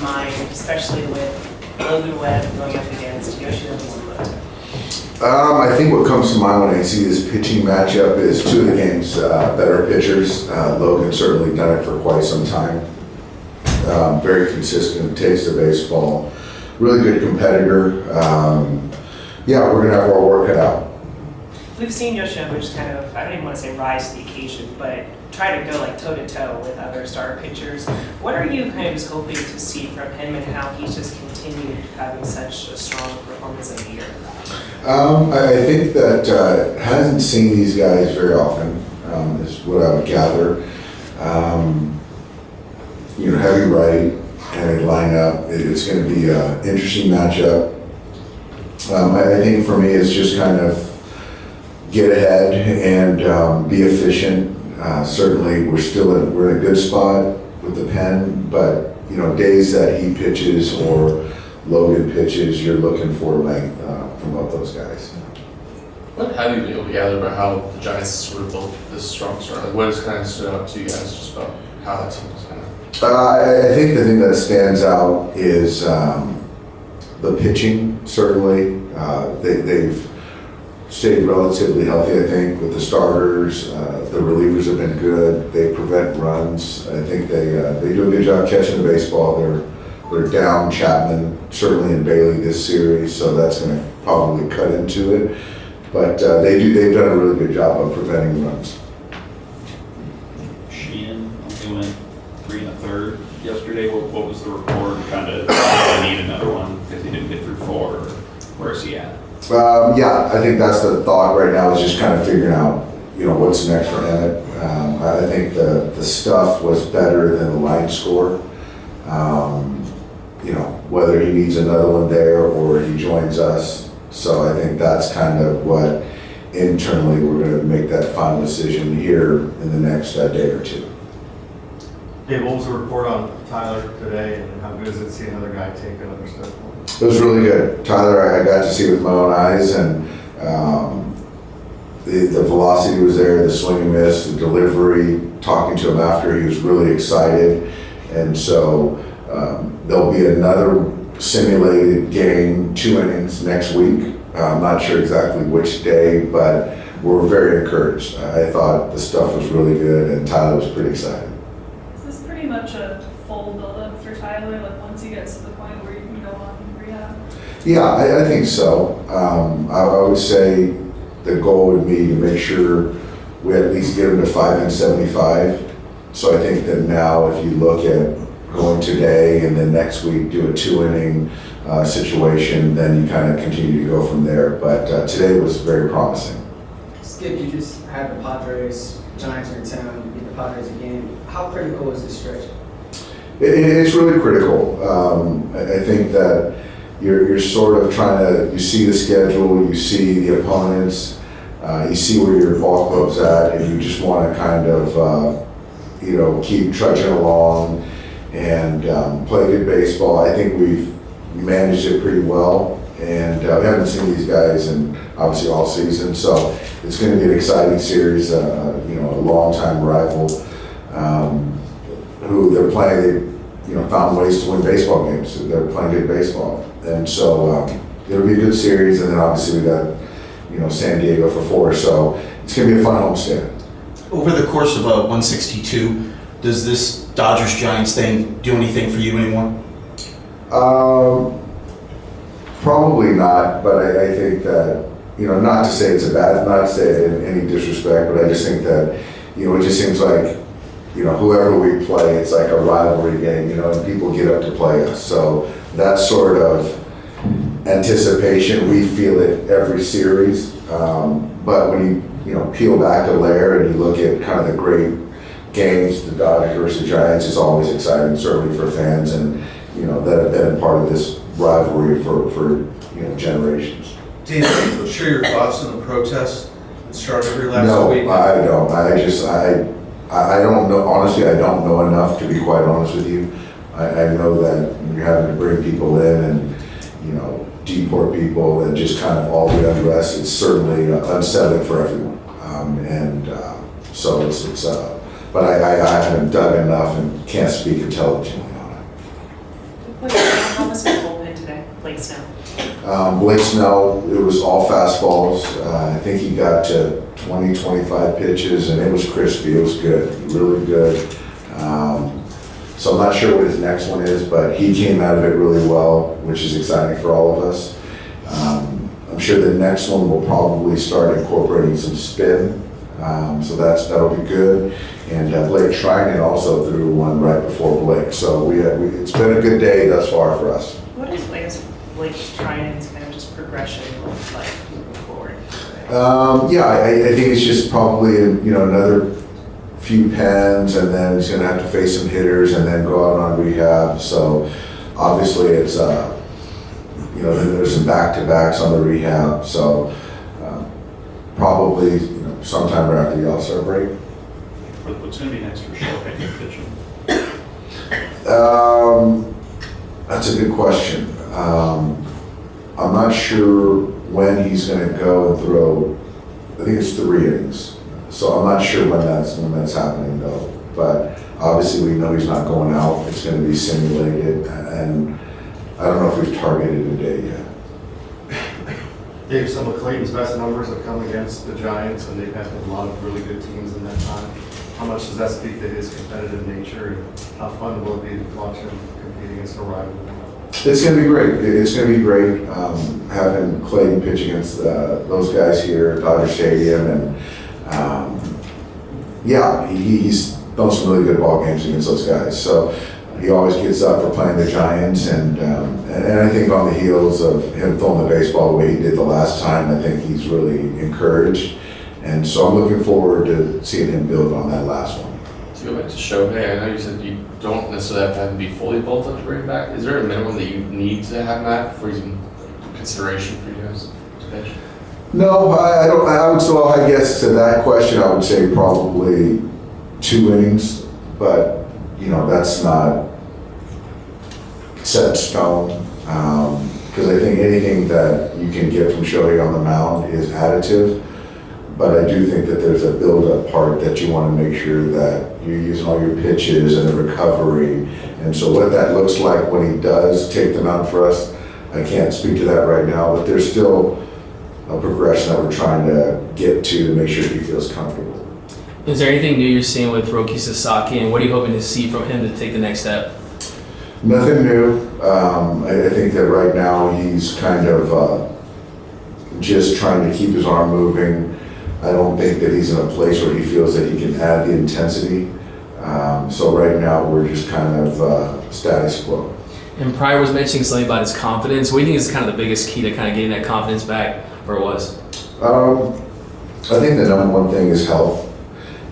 mind, especially with Logan Webb going up against Yoshida Yamamoto? I think what comes to mind when I see this pitching matchup is two of the game's better pitchers. Logan certainly done it for quite some time. Very consistent, taste of baseball, really good competitor. Yeah, we're gonna have our work cut out. We've seen Yoshida just kind of, I don't even want to say rise to the occasion, but try to go like toe-to-toe with other star pitchers. What are you kind of just hoping to see from him and how he's just continued having such a strong performance in the year? I think that hasn't seen these guys very often, is what I would gather. Heavy right, and they line up. It's going to be an interesting matchup. I think for me, it's just kind of get ahead and be efficient. Certainly, we're in a good spot with the pen, but days that he pitches or Logan pitches, you're looking for length from both those guys. What have you been able to gather about how the Giants sort of built this strong start? Like, what has kind of stood out to you guys just about how that team is kind of? I think the thing that stands out is the pitching. Certainly, they've stayed relatively healthy. I think with the starters, the relievers have been good. They prevent runs. I think they do a good job catching the baseball. They're down Chapman, certainly in Bailey this series, so that's going to probably cut into it. But they've done a really good job of preventing runs. Sheehan only went 3 1/3 yesterday. What was the report? Kind of need another one because he didn't get through 4. Or where's he at? Yeah, I think that's the thought right now is just kind of figuring out, what's next for Emmet. I think the stuff was better than the line score. Whether he needs another one there or he joins us. So I think that's kind of what internally we're going to make that final decision here in the next day or two. Dave, what was the report on Tyler today, and how good is it to see another guy take another step forward? It was really good. Tyler, I got to see with my own eyes, and the velocity was there, the swing and miss, the delivery, talking to him after, he was really excited. And so there'll be another simulated game, 2 innings next week. I'm not sure exactly which day, but we're very encouraged. I thought the stuff was really good, and Tyler was pretty excited. Is this pretty much a full build-up for Tyler, like once he gets to the point where you can go on and rehab? Yeah, I think so. I would say the goal would be to make sure we at least get him to 5 and 75. So I think that now if you look at going today and then next week do a 2-inning situation, then you kind of continue to go from there. But today was very promising. Skip, you just had the Padres, Giants are in town, you beat the Padres again. How critical is this stretch? It's really critical. I think that you're sort of trying to, you see the schedule, you see the opponents, you see where your ball club's at, and you just want to kind of, keep trudging along and play good baseball. I think we've managed it pretty well, and we haven't seen these guys in obviously all season, so it's going to be an exciting series. A long-time rival who they're playing. They found ways to win baseball games. They're playing good baseball, and so it'll be a good series. And then obviously we got San Diego for 4, so it's going to be a fun homestand. Over the course of 162, does this Dodgers-Giants thing do anything for you anymore? Probably not, but I think that, not to say it's not to say it in any disrespect, but I just think that, it just seems like, whoever we play, it's like a rivalry game, and people get up to play us. So that sort of anticipation, we feel it every series. But when you peel back a layer and you look at kind of the great games, the Dodgers versus the Giants is always exciting, certainly for fans and that have been a part of this rivalry for generations. Dan, can you share your thoughts on the protest that started here last week? No, I don't. I don't know. Honestly, I don't know enough, to be quite honest with you. I know that you're having to bring people in and deport people and just kind of all the unrest. It's certainly unsettling for everyone. So but I haven't dug enough and can't speak intelligently on it. The Blake Snell, it was all fastballs. I think he got to 20, 25 pitches, and it was crispy. It was good, really good. So I'm not sure what his next one is, but he came out of it really well, which is exciting for all of us. I'm sure the next one will probably start incorporating some spin, so that'll be good. And Blake Treinen also threw one right before Blake, so it's been a good day thus far for us. What is Blake Treinen's kind of just progression look like moving forward? I think it's just probably another few pens, and then he's going to have to face some hitters, and then go out on rehab. So obviously it's there's some back-to-backs on the rehab. So probably sometime right after the All-Star break. What's going to be next for Shohei pitching? That's a good question. I'm not sure when he's going to go and throw. I think it's 3 innings. So I'm not sure when that's happening though. But obviously we know he's not going out. It's going to be simulated, and I don't know if we've targeted a day yet. Dave, some of Clayton's best numbers have come against the Giants, and they've had a lot of really good teams in that time. How much does that speak to his competitive nature, and how fun will it be to watch him compete against a rival? It's going to be great. It's going to be great having Clayton pitch against those guys here at Dodger Stadium, and he's done some really good ball games against those guys. So he always gets up for playing the Giants, and I think on the heels of him throwing the baseball the way he did the last time, I think he's really encouraged, and so I'm looking forward to seeing him build on that last one. To go back to Shohei, I know you said you don't necessarily have to have him be fully built up to bring him back. Is there a minimum that you need to have that for even consideration for you guys to pitch? No, I don't. I guess to that question, I would say probably 2 innings, but that's not set in stone. Because I think anything that you can get from Shohei on the mound is additive. But I do think that there's a build-up part that you want to make sure that you're using all your pitches and the recovery. And so what that looks like when he does take the mound for us, I can't speak to that right now, but there's still a progression that we're trying to get to make sure he feels comfortable. Is there anything new you're seeing with Roki Sasaki, and what are you hoping to see from him to take the next step? Nothing new. I think that right now he's kind of just trying to keep his arm moving. I don't think that he's in a place where he feels that he can add the intensity. So right now we're just kind of status quo. And Pryor was mentioning something about his confidence. What do you think is kind of the biggest key to kind of getting that confidence back, or it was? I think the number one thing is health.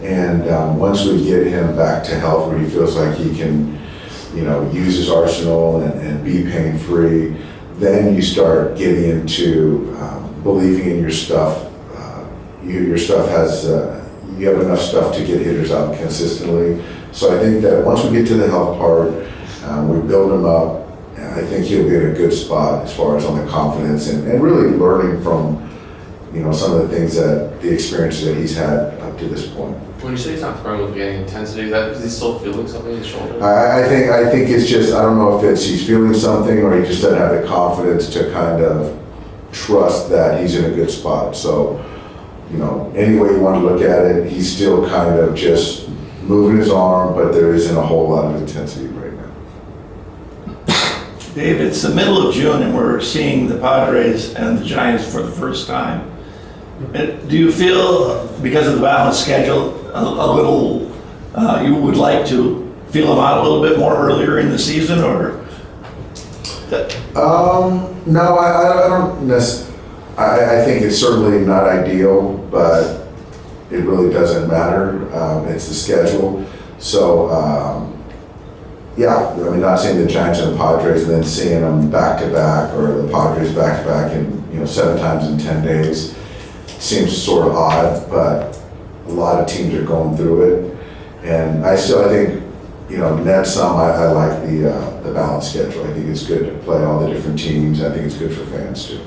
And once we get him back to health where he feels like he can, use his arsenal and be pain-free, then you start getting into believing in your stuff. Your stuff has, you have enough stuff to get hitters out consistently. So I think that once we get to the health part, we build him up, I think he'll be in a good spot as far as on the confidence and really learning from, some of the things the experiences that he's had up to this point. When you say he's not throwing with any intensity, is that because he's still feeling something in his shoulder? I think it's just, I don't know if it's he's feeling something or he just doesn't have the confidence to kind of trust that he's in a good spot. So, any way you want to look at it, he's still kind of just moving his arm, but there isn't a whole lot of intensity right now. Dave, it's the middle of June and we're seeing the Padres and the Giants for the first time. Do you feel, because of the balanced schedule, a little, you would like to feel them out a little bit more earlier in the season, or? No, I don't necessarily. I think it's certainly not ideal, but it really doesn't matter. It's the schedule. So, not seeing the Giants and the Padres and then seeing them back-to-back, or the Padres back-to-back in 7 times in 10 days seems sort of odd, but a lot of teams are going through it. And I think, net sum, I like the balanced schedule. I think it's good to play all the different teams. I think it's good for fans too.